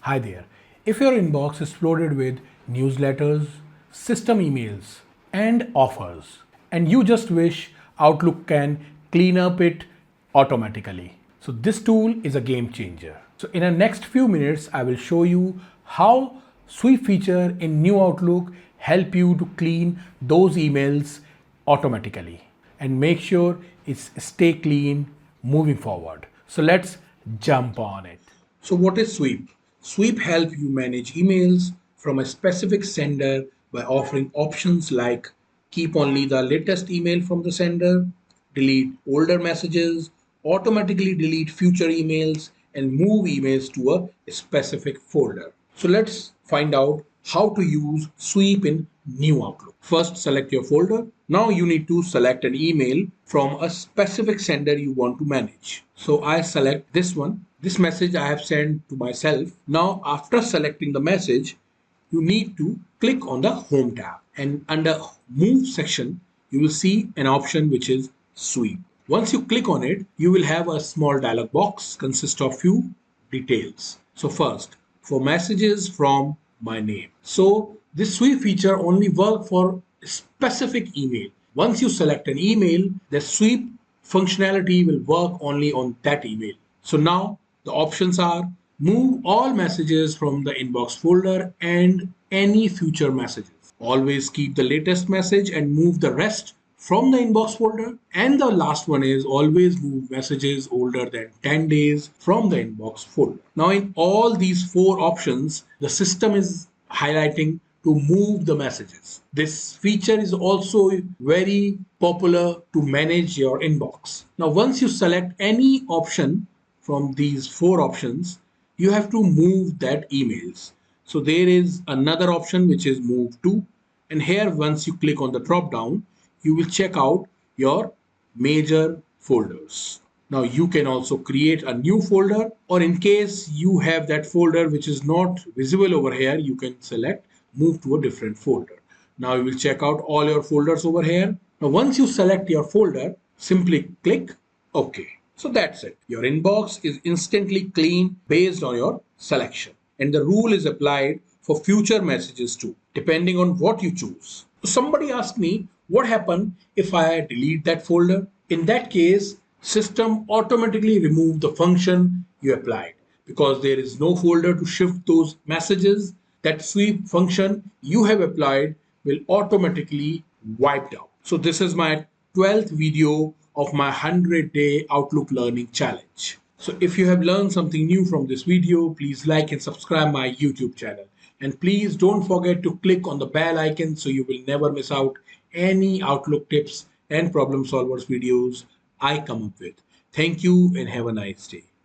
Hi there. If your inbox is flooded with newsletters, system emails, and offers, and you just wish Outlook can clean up it automatically. So this tool is a game changer. So in the next few minutes, I will show you how sweep feature in new Outlook help you to clean those emails automatically and make sure it's stay clean moving forward. So let's jump on it. So what is Sweep? Sweep helps you manage emails from a specific sender by offering options like keep only the latest email from the sender, delete older messages, automatically delete future emails, and move emails to a specific folder. So let's find out how to use Sweep in New Outlook. First, select your folder. Now you need to select an email from a specific sender you want to manage. So I select this one. This message I have sent to myself. Now after selecting the message, you need to click on the Home tab, and under Move section, you will see an option which is Sweep. Once you click on it, you will have a small dialog box consist of few details. So first, for messages from my name. So this sweep feature only work for specific email. Once you select an email, the sweep functionality will work only on that email. So now the options are move all messages from the inbox folder and any future messages. Always keep the latest message and move the rest from the inbox folder. And the last one is always move messages older than 10 days from the inbox folder. Now, in all these four options, the system is highlighting to move the messages. This feature is also very popular to manage your inbox. Now, once you select any option from these four options, you have to move that emails. So there is another option which is move to, and here once you click on the drop down, you will check out your major folders. Now you can also create a new folder, or in case you have that folder which is not visible over here, you can select move to a different folder. Now you will check out all your folders over here. Now once you select your folder, simply click OK. So that's it. Your inbox is instantly clean based on your selection. And the rule is applied for future messages too, depending on what you choose. So somebody asked me, what happens if I delete that folder? In that case, system automatically remove the function you applied because there is no folder to shift those messages. That sweep function you have applied will automatically wiped out. So this is my 12th video of my 100-day Outlook learning challenge. So if you have learned something new from this video, please like and subscribe my YouTube channel. And please don't forget to click on the bell icon so you will never miss out any Outlook tips and problem solvers videos I come up with. Thank you and have a nice day.